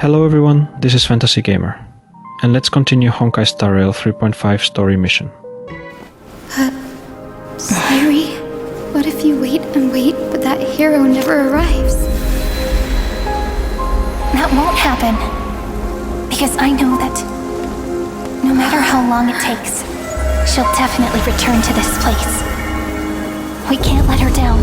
Hello everyone, this is Fantasy Gamer, and let's continue Honkai Star Rail 3.5 story mission. Sayuri, what if you wait and wait, but that hero never arrives? That won't happen. Because I know that no matter how long it takes, she'll definitely return to this place. We can't let her down.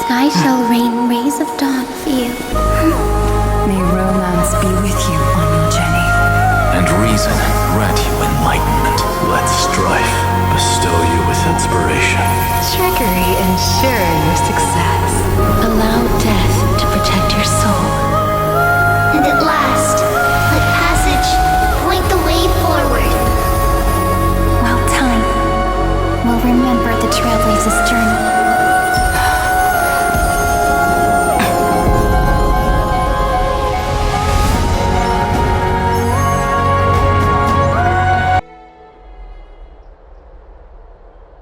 Sky shall rain rays of dawn for you. May romance be with you on your journey. And reason grant you enlightenment. Let strife bestow you with inspiration. Trickery ensure your success. Allow death to protect your soul. And at last, let passage point the way forward. While time will remember the Trailblaze's journey.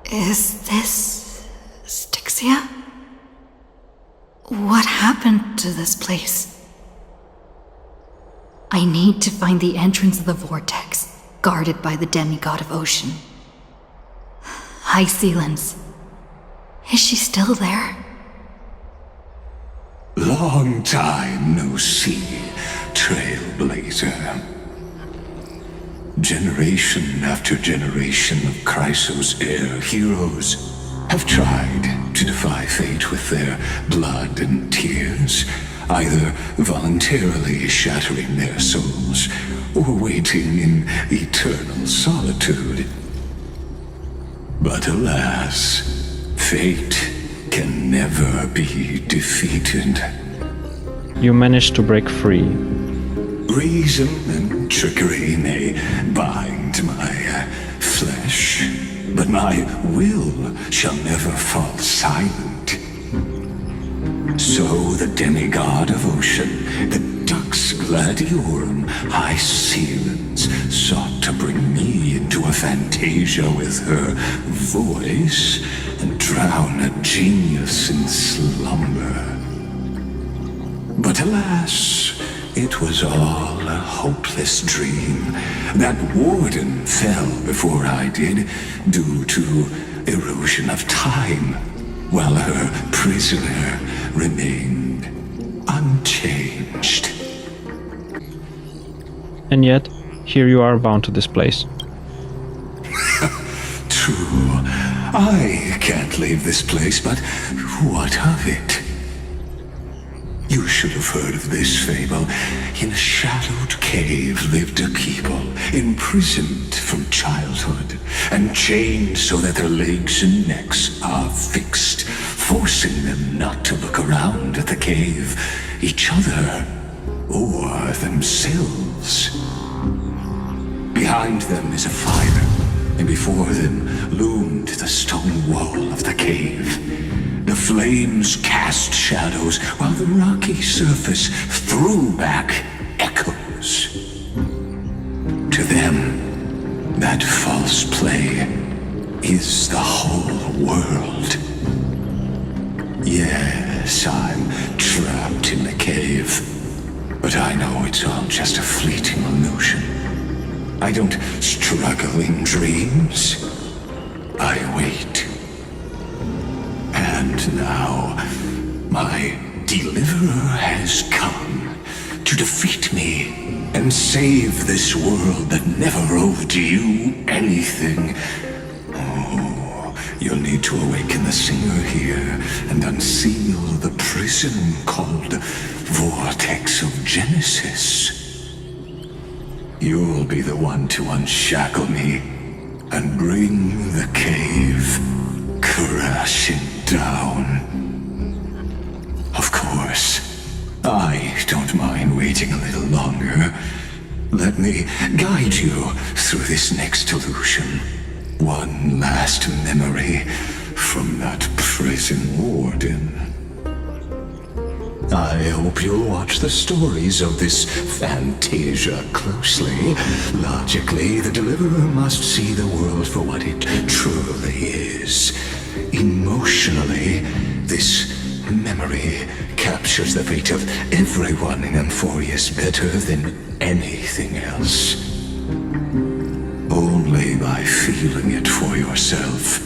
Is this Styxia? What happened to this place? I need to find the entrance of the vortex, guarded by the demigod of ocean. High Sealens. Is she still there? Long time no see, Trailblazer. Generation after generation of Chrysos Air heroes have tried to defy fate with their blood and tears, either voluntarily shattering their souls or waiting in eternal solitude. But alas, fate can never be defeated. You managed to break free. Reason and trickery may bind my flesh, but my will shall never fall silent. So the demigod of ocean, the Dux Gladiorum High Sealens, sought to bring me into a fantasia with her voice and drown a genius in slumber. But alas, it was all a hopeless dream. That warden fell before I did, due to erosion of time, while her prisoner remained unchanged. And yet, here you are bound to this place. True, I can't leave this place, but what of it? You should have heard of this fable. In a shadowed cave lived a people, imprisoned from childhood, and chained so that their legs and necks are fixed, forcing them not to look around at the cave, each other, or themselves. Behind them is a fire, and before them loomed the stone wall of the cave. The flames cast shadows, while the rocky surface threw back echoes. To them, that false play is the whole world. Yes, I'm trapped in the cave, but I know it's all just a fleeting illusion. I don't struggle in dreams. I wait. And now, my deliverer has come to defeat me and save this world that never owed you anything. Oh, you'll need to awaken the singer here and unseal the prison called Vortex of Genesis. You'll be the one to unshackle me and bring the cave crashing down. Of course, I don't mind waiting a little longer. Let me guide you through this next illusion. One last memory from that prison warden. I hope you'll watch the stories of this fantasia closely. Logically, the Deliverer must see the world for what it truly is. Emotionally, this memory captures the fate of everyone in Amphorius better than anything else. Only by feeling it for yourself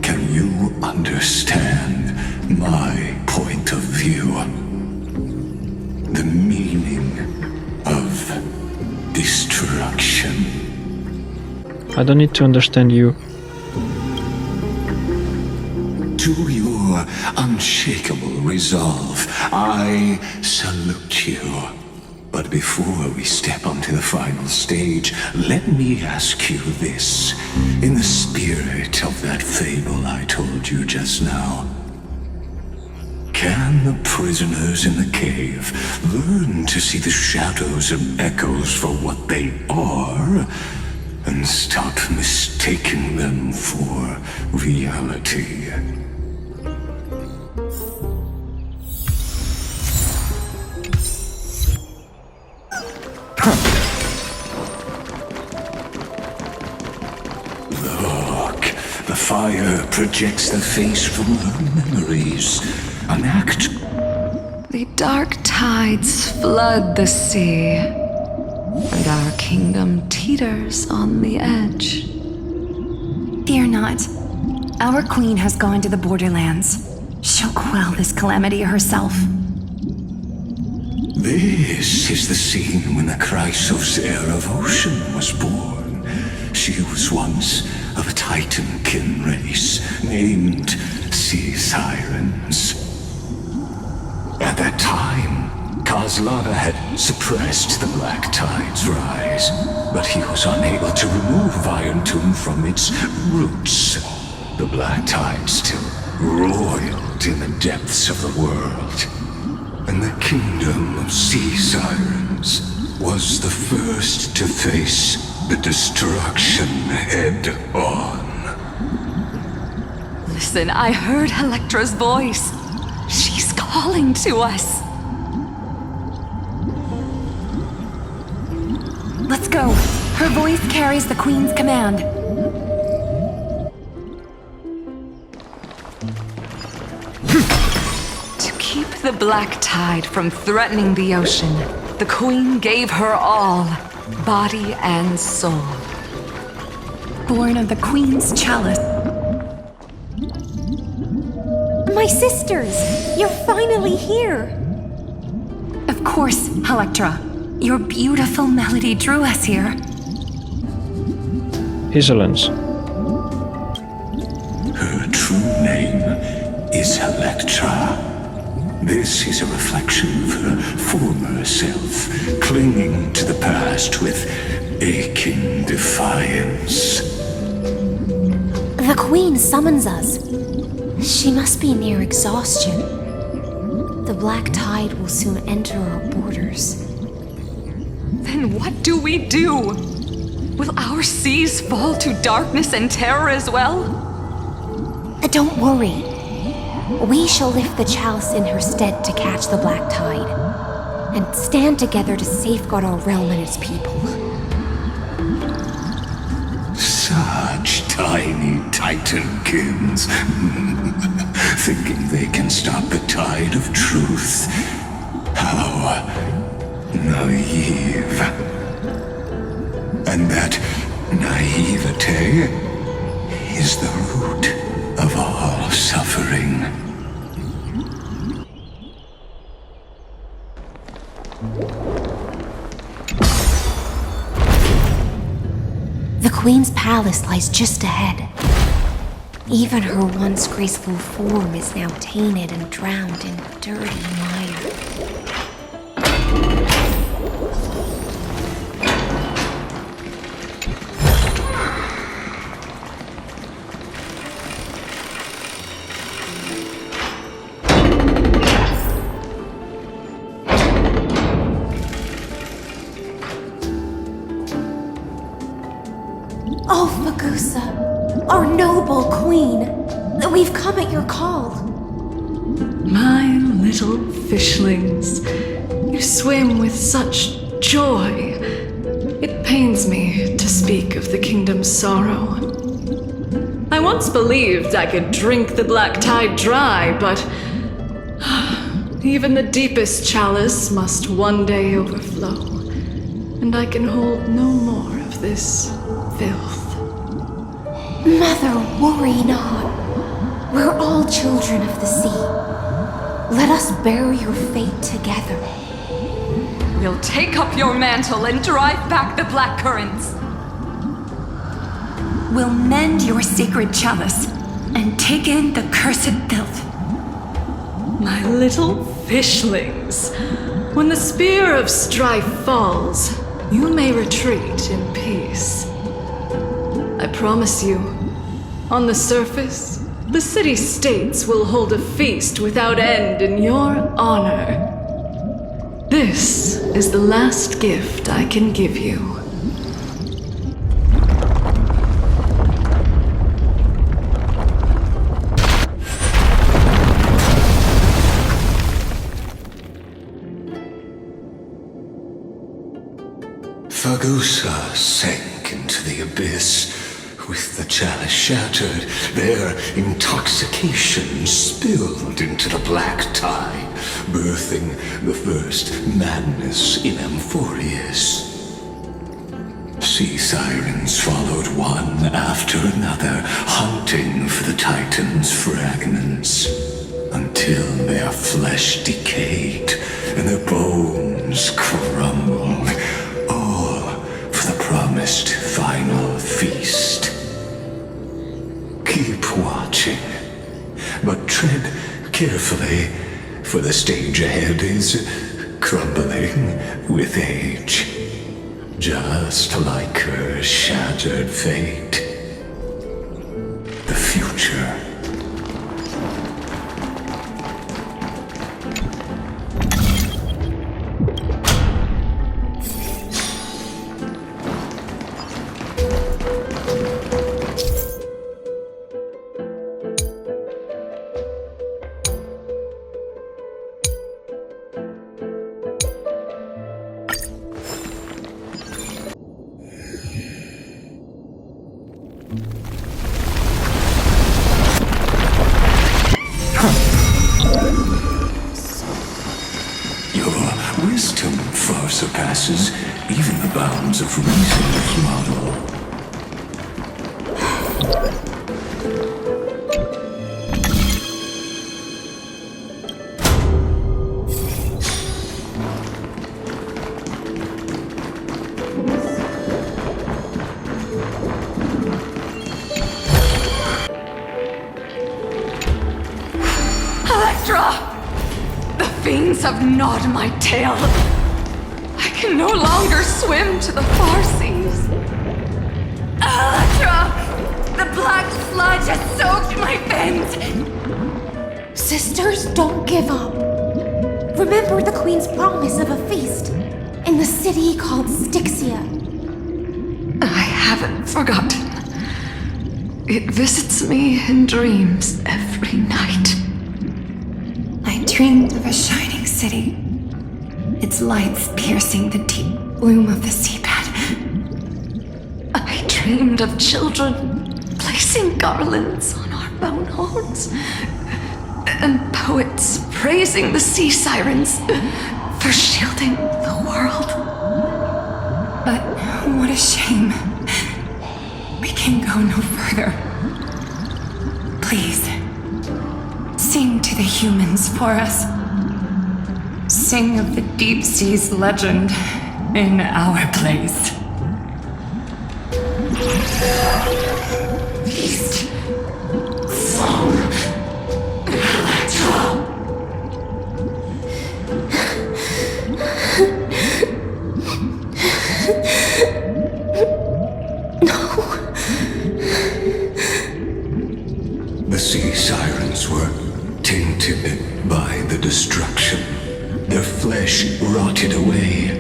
can you understand my point of view. The meaning of destruction. I don't need to understand you. To your unshakable resolve, I salute you. But before we step onto the final stage, let me ask you this. In the spirit of that fable I told you just now, can the prisoners in the cave learn to see the shadows and echoes for what they are, and stop mistaking them for reality? Look, the fire projects the face from her memories. An act. The dark tides flood the sea, and our kingdom teeters on the edge. Fear not. Our queen has gone to the borderlands. She'll quell this calamity herself. This is the scene when the Chrysosaur of Ocean was born. She was once of a Titankin race named Sea Sirens. At that time, Kozlana had suppressed the Black Tide's rise, but he was unable to remove Irontomb from its roots. The Black Tide still roiled in the depths of the world, and the kingdom of Sea Sirens was the first to face the destruction head-on. Listen, I heard Helektra's voice. She's calling to us. Let's go. Her voice carries the queen's command. To keep the Black Tide from threatening the ocean, the queen gave her all, body and soul. Born of the queen's chalice. My sisters! You're finally here! Of course, Helektra. Your beautiful melody drew us here. Isolence. Her true name is Helektra. This is a reflection of her former self, clinging to the past with aching defiance. The Queen summons us. She must be near exhaustion. The Black Tide will soon enter our borders. Then what do we do? Will our seas fall to darkness and terror as well? Don't worry. We shall lift the chalice in her stead to catch the Black Tide, and stand together to safeguard our realm and its people. Such tiny Titankins, thinking they can stop the tide of truth. How naive. And that naivete is the root of all suffering. The Queen's palace lies just ahead. Even her once graceful form is now tainted and drowned in dirty mire. Oh, Magusa, our noble queen, we've come at your call. My little fishlings. You swim with such joy. It pains me to speak of the kingdom's sorrow. I once believed I could drink the black tide dry, but even the deepest chalice must one day overflow, and I can hold no more of this filth. Mother, worry not. We're all children of the sea. Let us bear your fate together. We'll take up your mantle and drive back the black currents. We'll mend your sacred chalice and take in the cursed filth. My little fishlings, when the spear of strife falls, you may retreat in peace. I promise you, on the surface, the city-states will hold a feast without end in your honor. This is the last gift I can give you. Fagusa sank into the abyss. With the chalice shattered, their intoxication spilled into the black tide, birthing the first madness in Amphorius. Sea sirens followed one after another, hunting for the Titan's fragments, until their flesh decayed and their bones crumbled, all for the promised final feast. Keep watching, but tread carefully, for the stage ahead is crumbling with age, just like her shattered fate. The future. Wisdom far surpasses even the bounds of reason's model. Helektra! The fiends have gnawed my tail. I can no longer swim to the far seas. Helektra! The black sludge has soaked my fins! Sisters, don't give up. Remember the Queen's promise of a feast in the city called Styxia. I haven't forgotten. It visits me in dreams every night. I dreamed of a shining city, its lights piercing the deep gloom of the seabed. I dreamed of children placing garlands on our bone holes, and poets praising the sea sirens for shielding the world. But what a shame. We can go no further. Please, sing to the humans for us. Sing of the deep sea's legend in our place. Feast from Helektra. The sea sirens were tainted by the destruction. Their flesh rotted away.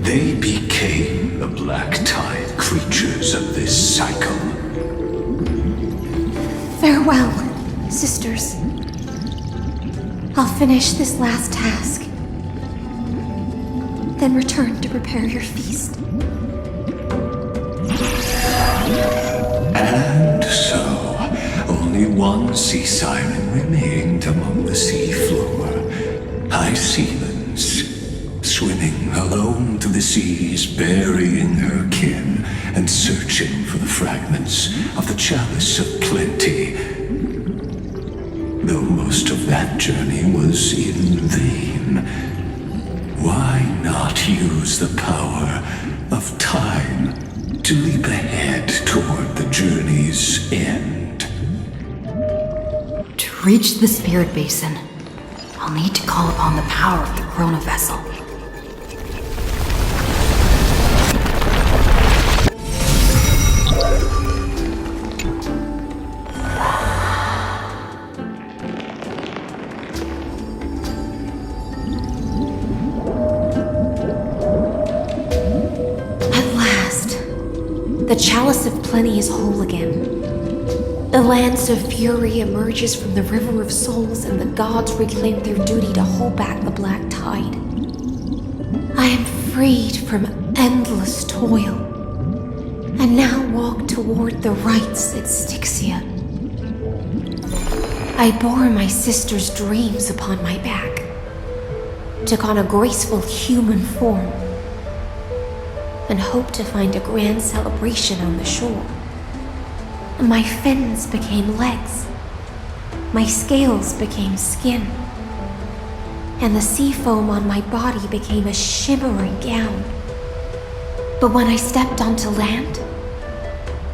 They became the black tide creatures of this cycle. Farewell, sisters. I'll finish this last task, then return to prepare your feast. And so, only one sea siren remained among the sea floor. High sealens, swimming alone to the seas, burying her kin and searching for the fragments of the Chalice of Plenty. Though most of that journey was in vain, why not use the power of time to leap ahead toward the journey's end? To reach the spirit basin, I'll need to call upon the power of the Chrono Vessel. The Chalice of Plenty is whole again. The Lance of Fury emerges from the River of Souls, and the gods reclaim their duty to hold back the black tide. I am freed from endless toil, and now walk toward the rites at Styxia. I bore my sister's dreams upon my back, took on a graceful human form, and hoped to find a grand celebration on the shore. My fins became legs, my scales became skin, and the sea foam on my body became a shimmering gown. But when I stepped onto land,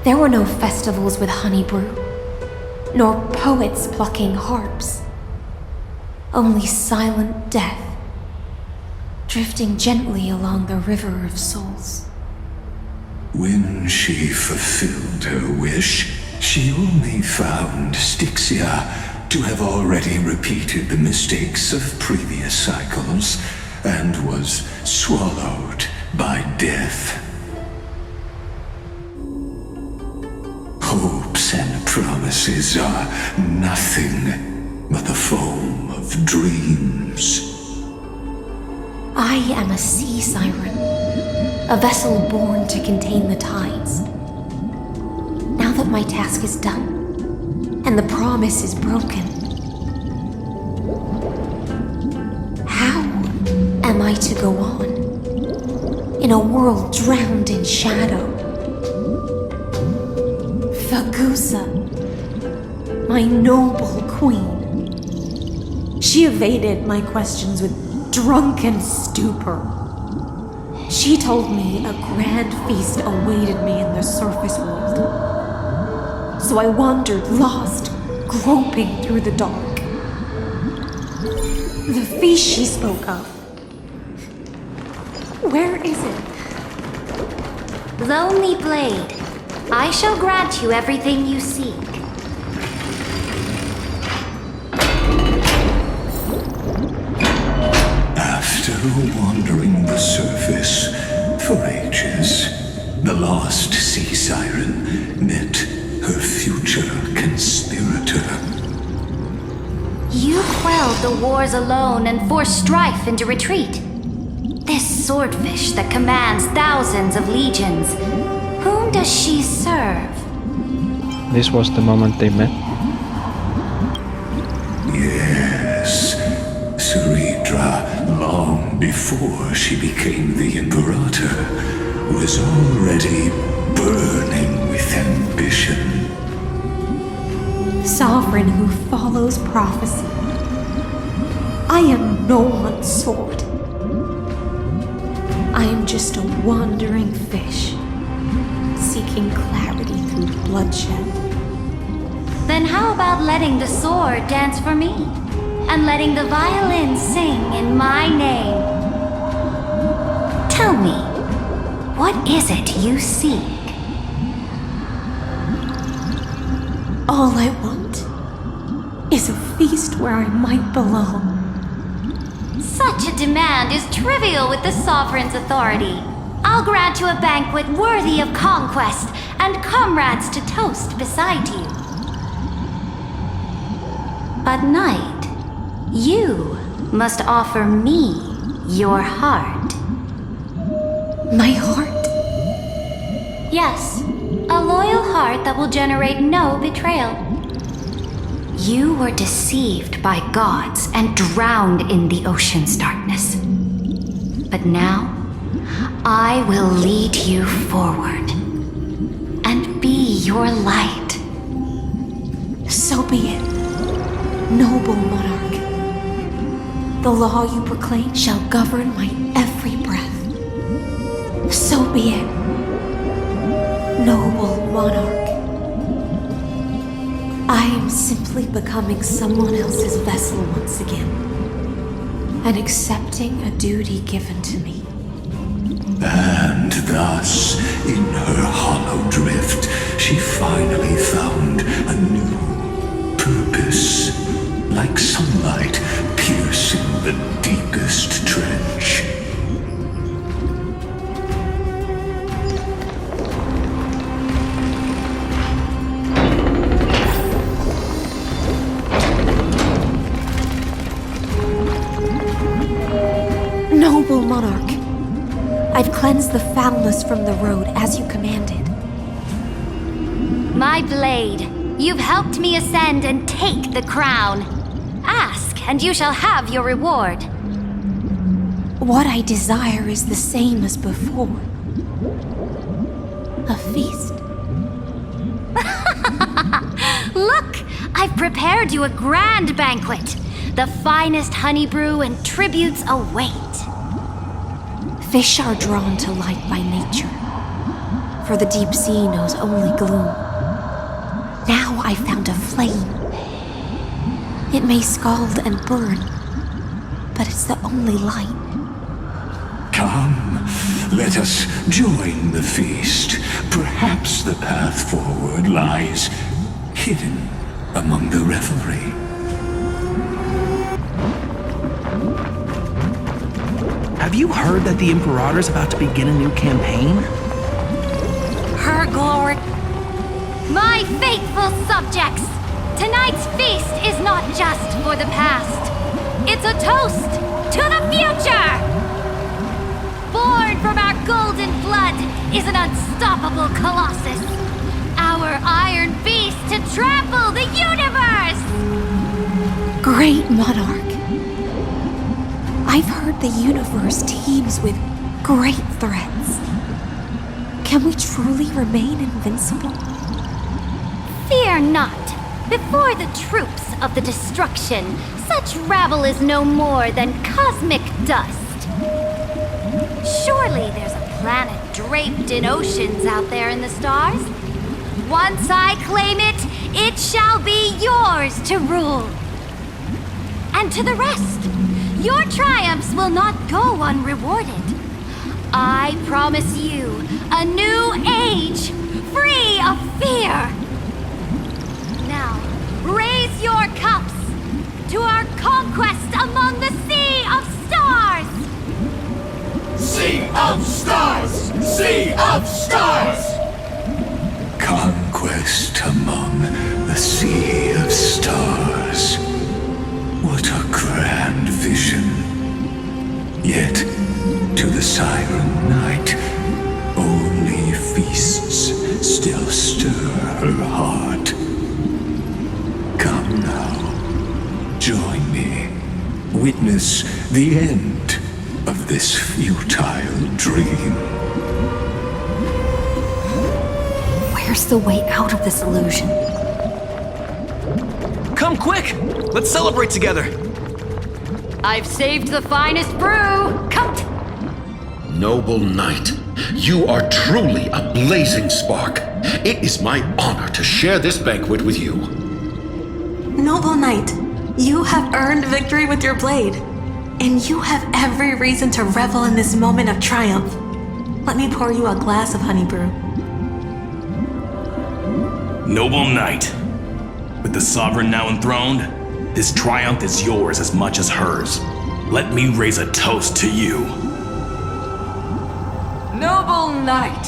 there were no festivals with honey brew, nor poets plucking harps, only silent death, drifting gently along the River of Souls. When she fulfilled her wish, she only found Styxia to have already repeated the mistakes of previous cycles and was swallowed by death. Hopes and promises are nothing but the foam of dreams. I am a sea siren, a vessel born to contain the tides. Now that my task is done, and the promise is broken, how am I to go on in a world drowned in shadow? Fagusa, my noble queen. She evaded my questions with drunken stupor. She told me a grand feast awaited me in the surface world. So I wandered lost, groping through the dark. The feast she spoke of. Where is it? Lonely Blade, I shall grant you everything you seek. After wandering the surface for ages, the lost sea siren met her future conspirator. You quelled the wars alone and forced strife into retreat. This swordfish that commands thousands of legions, whom does she serve? This was the moment they met. Yes, Saridra, long before she became the Imperator, was already burning with ambition. Sovereign who follows prophecy. I am no one's sword. I am just a wandering fish, seeking clarity through bloodshed. Then how about letting the sword dance for me? And letting the violin sing in my name? Tell me, what is it you seek? All I want is a feast where I might belong. Such a demand is trivial with the Sovereign's authority. I'll grant you a banquet worthy of conquest and comrades to toast beside you. But night, You must offer me your heart. My heart? Yes, a loyal heart that will generate no betrayal. You were deceived by gods and drowned in the ocean's darkness. But now, I will lead you forward and be your light. So be it, noble monarch. The law you proclaim shall govern my every breath. So be it, noble monarch. I am simply becoming someone else's vessel once again, and accepting a duty given to me. And thus, in her hollow drift, she finally found a new purpose, like sunlight piercing the deepest trench. Noble monarch, I've cleansed the foulness from the road as you commanded. My blade, you've helped me ascend and take the crown. Ask, and you shall have your reward. What I desire is the same as before. A feast. Look, I've prepared you a grand banquet. The finest honey brew and tributes await. Fish are drawn to light by nature, for the deep sea knows only gloom. Now I found a flame. It may scald and burn, but it's the only light. Come, let us join the feast. Perhaps the path forward lies hidden among the revelry. Have you heard that the Imperator's about to begin a new campaign? Her glory. My faithful subjects, tonight's feast is not just for the past. It's a toast to the future! Born from our golden blood is an unstoppable colossus. Our iron beast to trample the universe! Great monarch. I've heard the universe teems with great threats. Can we truly remain invincible? Fear not. Before the troops of the destruction, such rabble is no more than cosmic dust. Surely there's a planet draped in oceans out there in the stars. Once I claim it, it shall be yours to rule. And to the rest, your triumphs will not go unrewarded. I promise you a new age, free of fear. Now, raise your cups to our conquest among the Sea of Stars! Sea of Stars! Sea of Stars! Conquest among the Sea of Stars. What a grand vision. Yet, to the siren night, only feasts still stir her heart. Come now, join me. Witness the end of this futile dream. Where's the way out of this illusion? Come quick! Let's celebrate together! I've saved the finest brew! Come! Noble knight, you are truly a blazing spark. It is my honor to share this banquet with you. Noble knight, you have earned victory with your blade, and you have every reason to revel in this moment of triumph. Let me pour you a glass of honey brew. Noble knight, with the sovereign now enthroned, this triumph is yours as much as hers. Let me raise a toast to you. Noble knight,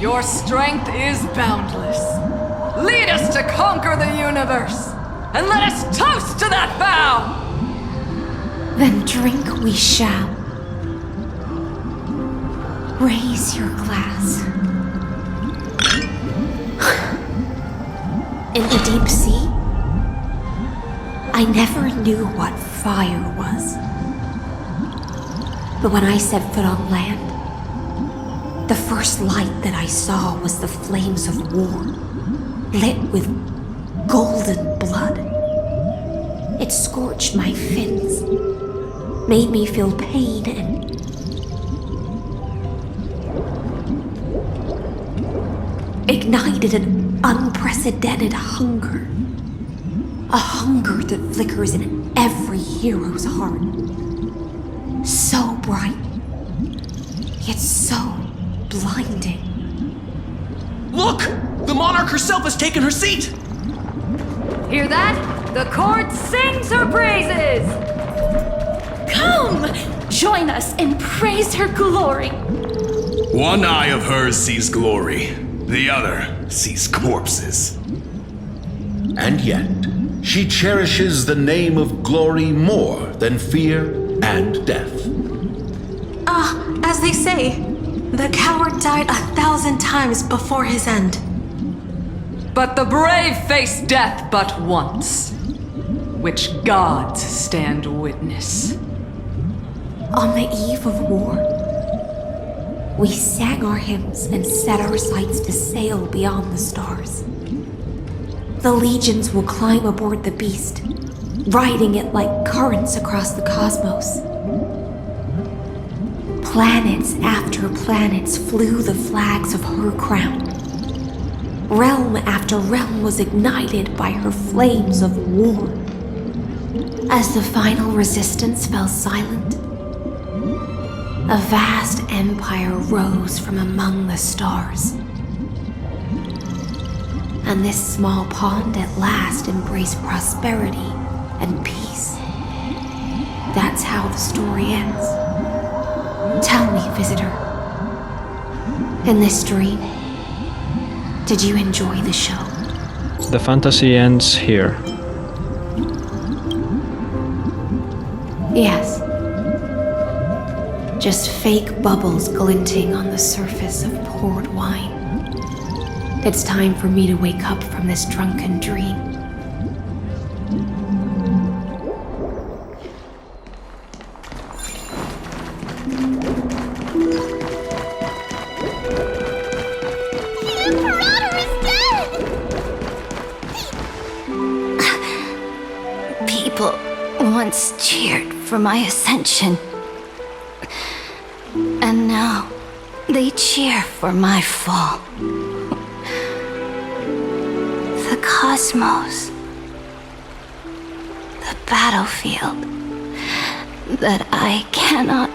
your strength is boundless. Lead us to conquer the universe, and let us toast to that vow! Then drink we shall. Raise your glass. In the deep sea, I never knew what fire was. But when I set foot on land, the first light that I saw was the flames of war, lit with golden blood. It scorched my fins, made me feel pain and ignited an unprecedented hunger. A hunger that flickers in every hero's heart. So bright, yet so blinding. Look! The monarch herself has taken her seat! Hear that? The court sings her praises! Come! Join us and praise her glory! One eye of hers sees glory, the other sees corpses. And yet, she cherishes the name of glory more than fear and death. As they say, the coward died 1,000 times before his end. But the brave face death but once, which gods stand witness. On the eve of war, we sang our hymns and set our sights to sail beyond the stars. The legions will climb aboard the beast, riding it like currents across the cosmos. Planets after planets flew the flags of her crown. Realm after realm was ignited by her flames of war. As the final resistance fell silent, a vast empire rose from among the stars. And this small pond at last embraced prosperity and peace. That's how the story ends. Tell me, visitor, in this dream, did you enjoy the show? The fantasy ends here. Yes. Just fake bubbles glinting on the surface of poured wine. It's time for me to wake up from this drunken dream. People once cheered for my ascension. And now they cheer for my fall. The cosmos. The battlefield that I cannot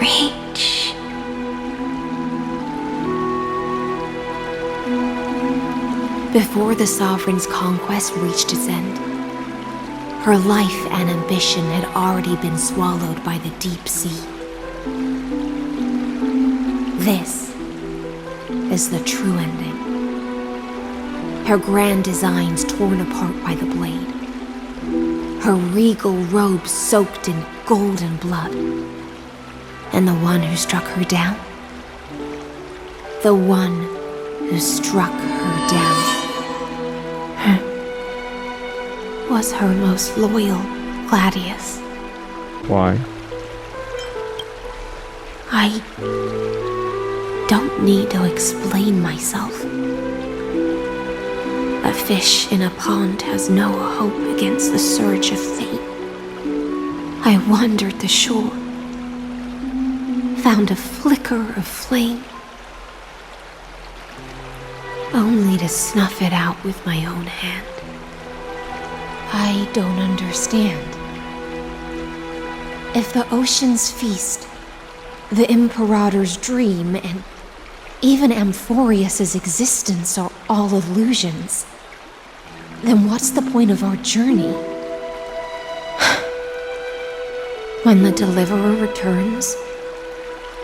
reach. Before the Sovereign's conquest reached its end, her life and ambition had already been swallowed by the deep sea. This is the true ending. Her grand designs torn apart by the blade. Her regal robe soaked in golden blood. And the one who struck her down? The one who struck her down was her most loyal Gladius. Why? I don't need to explain myself. A fish in a pond has no hope against the surge of fate. I wandered the shore, found a flicker of flame, only to snuff it out with my own hand. I don't understand. If the ocean's feast, the Imperator's dream, and even Amphorius's existence are all illusions, then what's the point of our journey? When the Deliverer returns,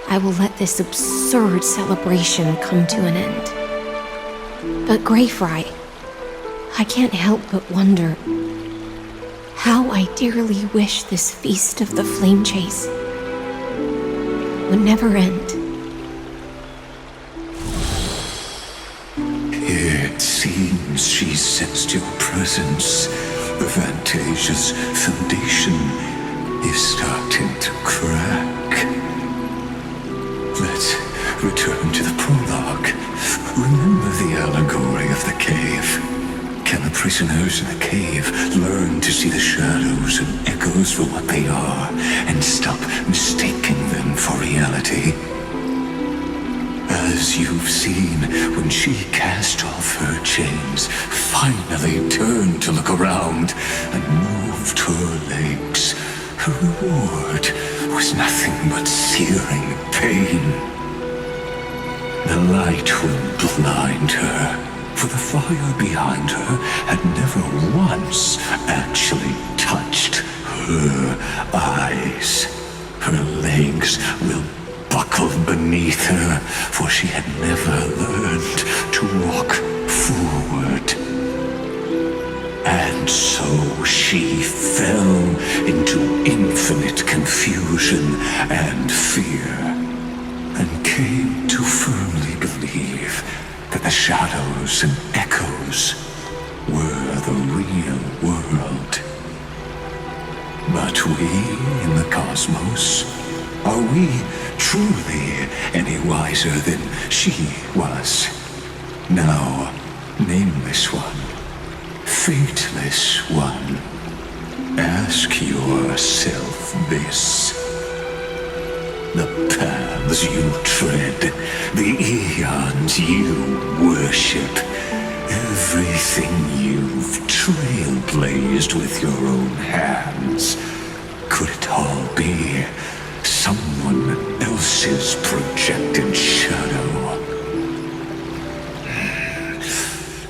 I will let this absurd celebration come to an end. But Greyfry, I can't help but wonder, How I dearly wish this feast of the flame chase would never end. It seems she sensed your presence. The Fantasia's foundation is starting to crack. Let's return to the prologue. Remember the allegory of the cave? Can the prisoners in the cave learn to see the shadows and echoes for what they are and stop mistaking them for reality? As you've seen, when she cast off her chains, finally turned to look around and moved her legs, her reward was nothing but searing pain. The light will blind her, for the fire behind her had never once actually touched her eyes. Her legs will buckle beneath her, for she had never learned to walk forward. And so she fell into infinite confusion and fear, and came to firmly believe that the shadows and echoes were the real world. But we in the cosmos, are we truly any wiser than she was? Now, nameless one, fateless one, ask yourself this. The paths you tread, the eons you worship, everything you've trailblazed with your own hands, could it all be someone else's projected shadow?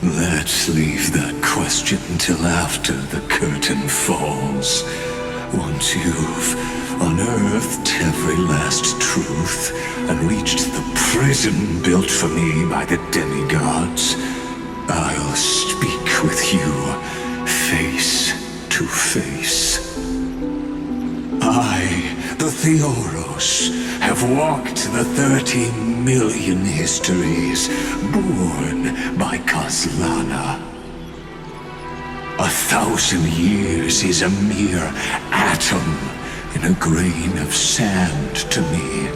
Let's leave that question till after the curtain falls. Once you've unearthed every last truth and reached the prison built for me by the demigods, I'll speak with you face to face. I, the Theoros, have walked the 30 million histories born by Kozlana. 1,000 years is a mere atom in a grain of sand to me.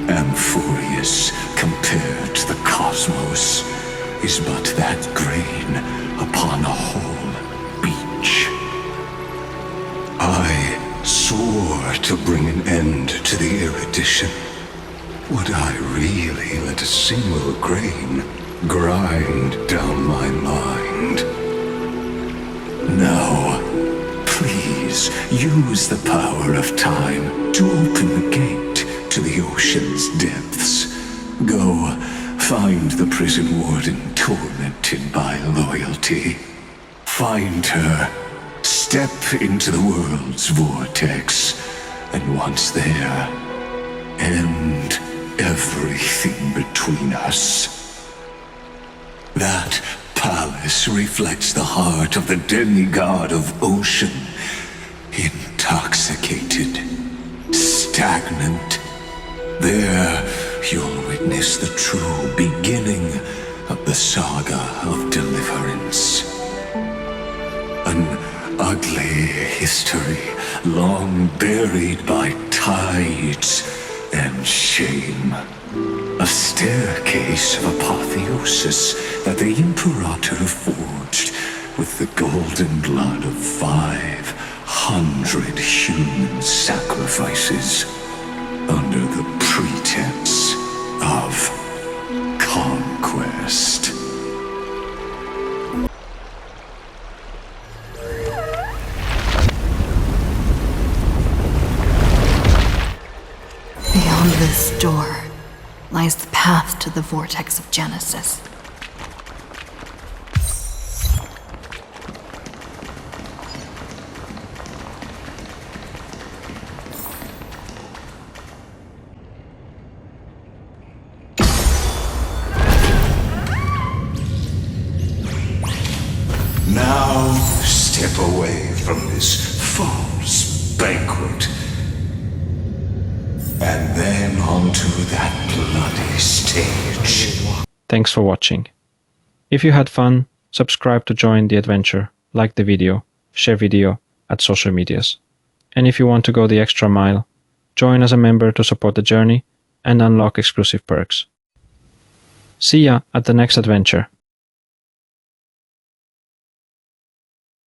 Amphorius, compared to the cosmos, is but that grain upon a whole beach. I swore to bring an end to the erudition. Would I really let a single grain grind down my mind? Now, please use the power of time to open the gate to the ocean's depths. Go, find the prison warden tormented by loyalty. Find her, step into the world's vortex, and once there, end everything between us. That palace reflects the heart of the demigod of ocean, intoxicated, stagnant. There you'll witness the true beginning of the saga of deliverance. An ugly history long buried by tides and shame. A staircase of apotheosis that the Imperator forged with the golden blood of 500 human sacrifices under the pretense of conquest. Beyond this door lies the path to the vortex of Genesis. Now step away from this and then onto that bloody stage. Thanks for watching. If you had fun, subscribe to join the adventure, like the video, share video at social medias. And if you want to go the extra mile, join as a member to support the journey and unlock exclusive perks. See ya at the next adventure.